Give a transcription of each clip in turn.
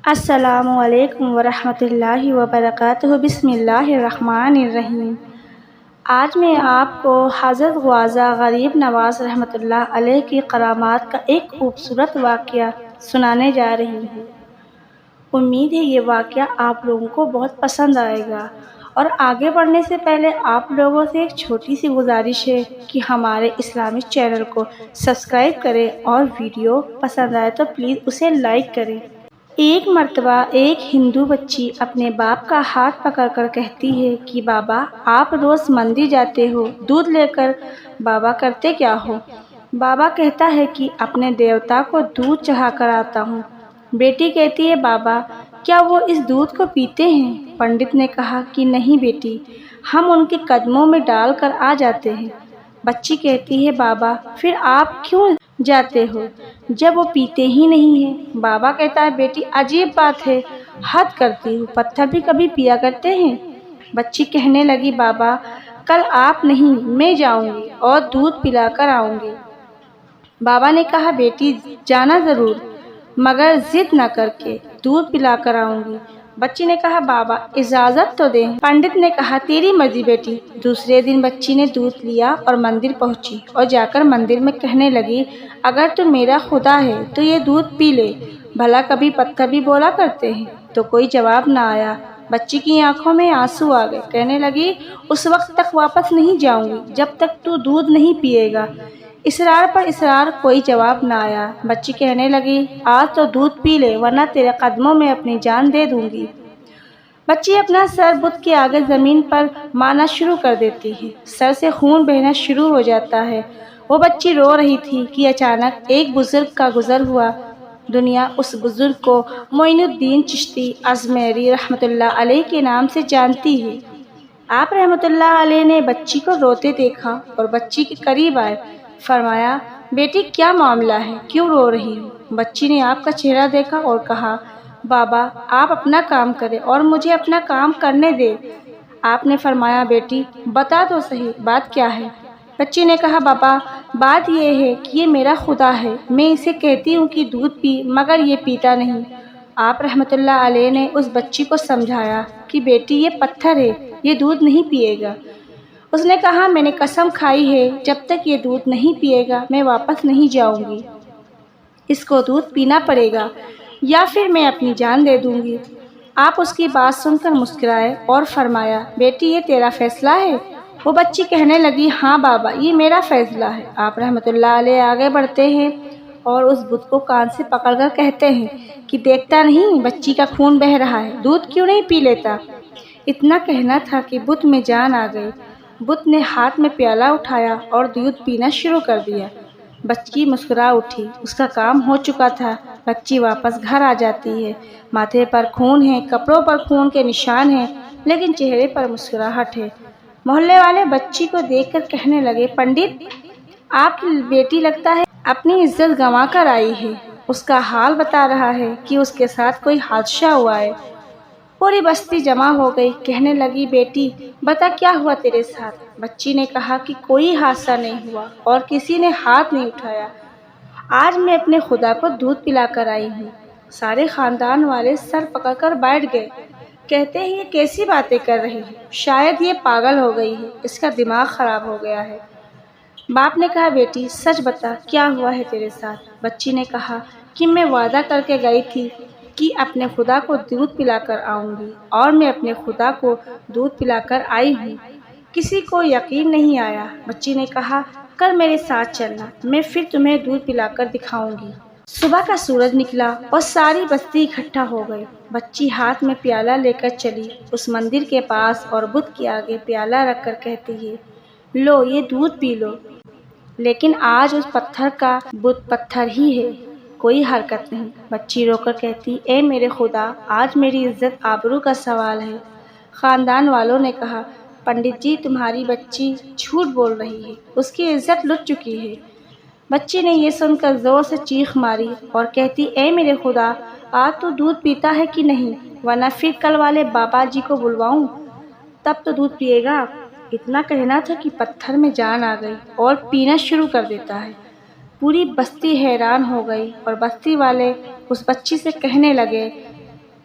السلام علیکم ورحمۃ اللہ وبرکاتہ۔ بسم اللہ الرحمن الرحیم۔ آج میں آپ کو حضرت خواجہ غریب نواز رحمۃ اللہ علیہ کی کرامات کا ایک خوبصورت واقعہ سنانے جا رہی ہوں۔ امید ہے یہ واقعہ آپ لوگوں کو بہت پسند آئے گا، اور آگے بڑھنے سے پہلے آپ لوگوں سے ایک چھوٹی سی گزارش ہے کہ ہمارے اسلامک چینل کو سبسکرائب کریں، اور ویڈیو پسند آئے تو پلیز اسے لائک کریں۔ ایک مرتبہ ایک ہندو بچی اپنے باپ کا ہاتھ پکڑ کر کہتی ہے کہ بابا، آپ روز مندر جاتے ہو، دودھ لے کر بابا کرتے کیا ہو؟ بابا کہتا ہے کہ اپنے دیوتا کو دودھ چڑھا کر آتا ہوں۔ بیٹی کہتی ہے بابا، کیا وہ اس دودھ کو پیتے ہیں؟ پنڈت نے کہا کہ نہیں بیٹی، ہم ان کے قدموں میں ڈال کر آ جاتے ہیں۔ بچی کہتی ہے بابا، پھر آپ کیوں جاتے ہو جب وہ پیتے ہی نہیں ہیں؟ بابا کہتا ہے بیٹی، عجیب بات ہے، حد کرتی ہوں، پتھر بھی کبھی پیا کرتے ہیں؟ بچی کہنے لگی بابا، کل آپ نہیں، میں جاؤں گی اور دودھ پلا کر آؤں گی۔ بابا نے کہا بیٹی جانا ضرور، مگر ضد نہ کر کے، دودھ پلا کر آؤں گی۔ بچی نے کہا بابا اجازت تو دیں۔ پنڈت نے کہا تیری مرضی بیٹی۔ دوسرے دن بچی نے دودھ لیا اور مندر پہنچی، اور جا کر مندر میں کہنے لگی، اگر تو میرا خدا ہے تو یہ دودھ پی لے، بھلا کبھی پتھر بھی بولا کرتے ہیں؟ تو کوئی جواب نہ آیا۔ بچی کی آنکھوں میں آنسو آ گئے، کہنے لگی اس وقت تک واپس نہیں جاؤں گی جب تک تو دودھ نہیں پیے گا۔ اصرار پر اصرار، کوئی جواب نہ آیا۔ بچی کہنے لگی آج تو دودھ پی لے، ورنہ تیرے قدموں میں اپنی جان دے دوں گی۔ بچی اپنا سر بت کے آگے زمین پر مارنا شروع کر دیتی ہے، سر سے خون بہنا شروع ہو جاتا ہے۔ وہ بچی رو رہی تھی کہ اچانک ایک بزرگ کا گزر ہوا۔ دنیا اس بزرگ کو معین الدین چشتی ازمیری رحمۃ اللہ علیہ کے نام سے جانتی ہے۔ آپ رحمۃ اللہ علیہ نے بچی کو روتے دیکھا اور بچی کے قریب آئے، فرمایا بیٹی کیا معاملہ ہے، کیوں رو رہی ہو؟ بچی نے آپ کا چہرہ دیکھا اور کہا بابا، آپ اپنا کام کریں اور مجھے اپنا کام کرنے دیں۔ آپ نے فرمایا بیٹی بتا تو صحیح، بات کیا ہے؟ بچی نے کہا بابا، بات یہ ہے کہ یہ میرا خدا ہے، میں اسے کہتی ہوں کہ دودھ پی، مگر یہ پیتا نہیں۔ آپ رحمۃ اللہ علیہ نے اس بچی کو سمجھایا کہ بیٹی یہ پتھر ہے، یہ دودھ نہیں پیے گا۔ اس نے کہا میں نے قسم کھائی ہے، جب تک یہ دودھ نہیں پیے گا میں واپس نہیں جاؤں گی، اس کو دودھ پینا پڑے گا یا پھر میں اپنی جان دے دوں گی۔ آپ اس کی بات سن کر مسکرائے اور فرمایا بیٹی یہ تیرا فیصلہ ہے؟ وہ بچی کہنے لگی ہاں بابا، یہ میرا فیصلہ ہے۔ آپ رحمۃ اللہ علیہ آگے بڑھتے ہیں اور اس بت کو کان سے پکڑ کر کہتے ہیں کہ دیکھتا نہیں بچی کا خون بہہ رہا ہے، دودھ کیوں نہیں پی لیتا؟ اتنا کہنا تھا کہ بت میں جان آ گئی۔ بت نے ہاتھ میں پیالہ اٹھایا اور دودھ پینا شروع کر دیا۔ بچی مسکرا اٹھی، اس کا کام ہو چکا تھا۔ بچی واپس گھر آ جاتی ہے، ماتھے پر خون ہے، کپڑوں پر خون کے نشان ہیں، لیکن چہرے پر مسکراہٹ ہے۔ محلے والے بچی کو دیکھ کر کہنے لگے پنڈت، آپ کی بیٹی لگتا ہے اپنی عزت گنوا کر آئی ہے، اس کا حال بتا رہا ہے کہ اس کے ساتھ کوئی حادثہ ہوا ہے۔ پوری بستی جمع ہو گئی، کہنے لگی بیٹی بتا کیا ہوا تیرے ساتھ؟ بچی نے کہا کہ کوئی حادثہ نہیں ہوا اور کسی نے ہاتھ نہیں اٹھایا، آج میں اپنے خدا کو دودھ پلا کر آئی ہوں۔ سارے خاندان والے سر پکڑ کر بیٹھ گئے، کہتے ہیں یہ کیسی باتیں کر رہی ہے، شاید یہ پاگل ہو گئی ہے، اس کا دماغ خراب ہو گیا ہے۔ باپ نے کہا بیٹی سچ بتا کیا ہوا ہے تیرے ساتھ؟ بچی نے کہا کہ میں وعدہ کر کے گئی تھی کہ اپنے خدا کو دودھ پلا کر آؤں گی، اور میں اپنے خدا کو دودھ پلا کر آئی ہوں، کسی کو یقین نہیں آیا۔ بچی نے کہا کل میرے ساتھ چلنا، میں پھر تمہیں دودھ پلا کر دکھاؤں گی۔ صبح کا سورج نکلا اور ساری بستی اکٹھا ہو گئی۔ بچی ہاتھ میں پیالہ لے کر چلی اس مندر کے پاس اور بت کے آگے پیالہ رکھ کر کہتی ہے لو یہ دودھ پی لو۔ لیکن آج اس پتھر کا بت پتھر ہی ہے، کوئی حرکت نہیں۔ بچی رو کر کہتی اے میرے خدا، آج میری عزت آبرو کا سوال ہے۔ خاندان والوں نے کہا پنڈت جی تمہاری بچی جھوٹ بول رہی ہے، اس کی عزت لٹ چکی ہے۔ بچی نے یہ سن کر زور سے چیخ ماری اور کہتی اے میرے خدا، آج تو دودھ پیتا ہے کہ نہیں، ورنہ پھر کل والے بابا جی کو بلواؤں، تب تو دودھ پیے گا۔ اتنا کہنا تھا کہ پتھر میں جان آ گئی اور پینا شروع کر دیتا ہے۔ پوری بستی حیران ہو گئی اور بستی والے اس بچی سے کہنے لگے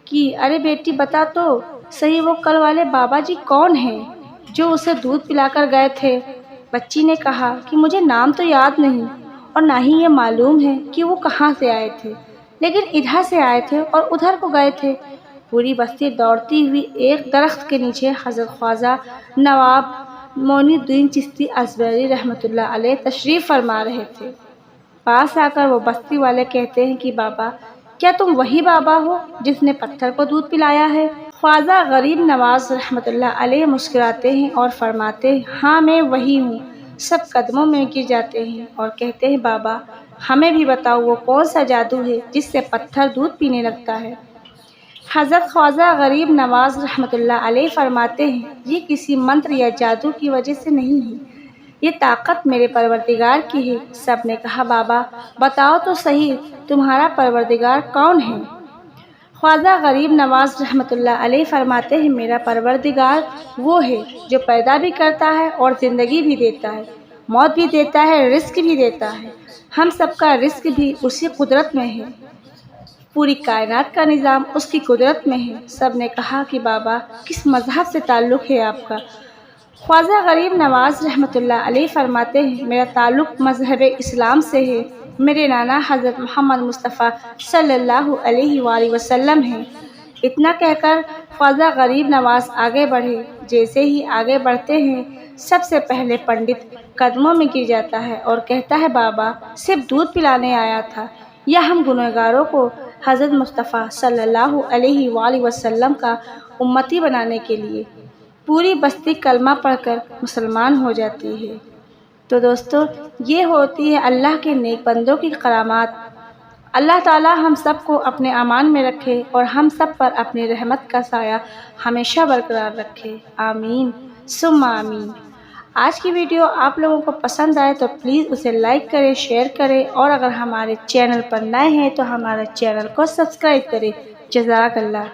کہ ارے بیٹی بتا تو صحیح وہ کل والے بابا جی کون ہیں جو اسے دودھ پلا کر گئے تھے؟ بچی نے کہا کہ مجھے نام تو یاد نہیں اور نہ ہی یہ معلوم ہے کہ وہ کہاں سے آئے تھے، لیکن ادھر سے آئے تھے اور ادھر کو گئے تھے۔ پوری بستی دوڑتی ہوئی ایک درخت کے نیچے حضرت خواجہ نواب معین الدین چشتی ازبری رحمۃ اللہ علیہ تشریف فرما رہے تھے۔ پاس آ کر وہ بستی والے کہتے ہیں کہ بابا، کیا تم وہی بابا ہو جس نے پتھر کو دودھ پلایا ہے؟ خواجہ غریب نواز رحمۃ اللہ علیہ مسکراتے ہیں اور فرماتے ہیں، ہاں میں وہی ہوں۔ سب قدموں میں گر جاتے ہیں اور کہتے ہیں، بابا ہمیں بھی بتاؤ وہ کون سا جادو ہے جس سے پتھر دودھ پینے لگتا ہے؟ حضرت خواجہ غریب نواز رحمۃ اللہ علیہ فرماتے ہیں، یہ کسی منتر یا جادو کی وجہ سے نہیں ہے، یہ طاقت میرے پروردگار کی ہے۔ سب نے کہا، بابا بتاؤ تو صحیح تمہارا پروردگار کون ہے؟ خواجہ غریب نواز رحمۃ اللہ علیہ فرماتے ہیں، میرا پروردگار وہ ہے جو پیدا بھی کرتا ہے اور زندگی بھی دیتا ہے، موت بھی دیتا ہے، رزق بھی دیتا ہے۔ ہم سب کا رزق بھی اسی قدرت میں ہے، پوری کائنات کا نظام اس کی قدرت میں ہے۔ سب نے کہا کہ بابا کس مذہب سے تعلق ہے آپ کا؟ خواجہ غریب نواز رحمۃ اللہ علیہ فرماتے ہیں، میرا تعلق مذہب اسلام سے ہے، میرے نانا حضرت محمد مصطفیٰ صلی اللہ علیہ وآلہ وسلم ہیں۔ اتنا کہہ کر خواجہ غریب نواز آگے بڑھے۔ جیسے ہی آگے بڑھتے ہیں، سب سے پہلے پنڈت قدموں میں گر جاتا ہے اور کہتا ہے، بابا صرف دودھ پلانے آیا تھا یا ہم گنہگاروں کو حضرت مصطفیٰ صلی اللہ علیہ وآلہ وسلم کا امتی بنانے کے لیے؟ پوری بستی کلمہ پڑھ کر مسلمان ہو جاتی ہے۔ تو دوستو، یہ ہوتی ہے اللہ کے نیک بندوں کی کرامات۔ اللہ تعالی ہم سب کو اپنے امان میں رکھے اور ہم سب پر اپنی رحمت کا سایہ ہمیشہ برقرار رکھے، آمین ثم آمین۔ آج کی ویڈیو آپ لوگوں کو پسند آئے تو پلیز اسے لائک کریں، شیئر کریں، اور اگر ہمارے چینل پر نئے ہیں تو ہمارے چینل کو سبسکرائب کریں۔ جزاک اللہ۔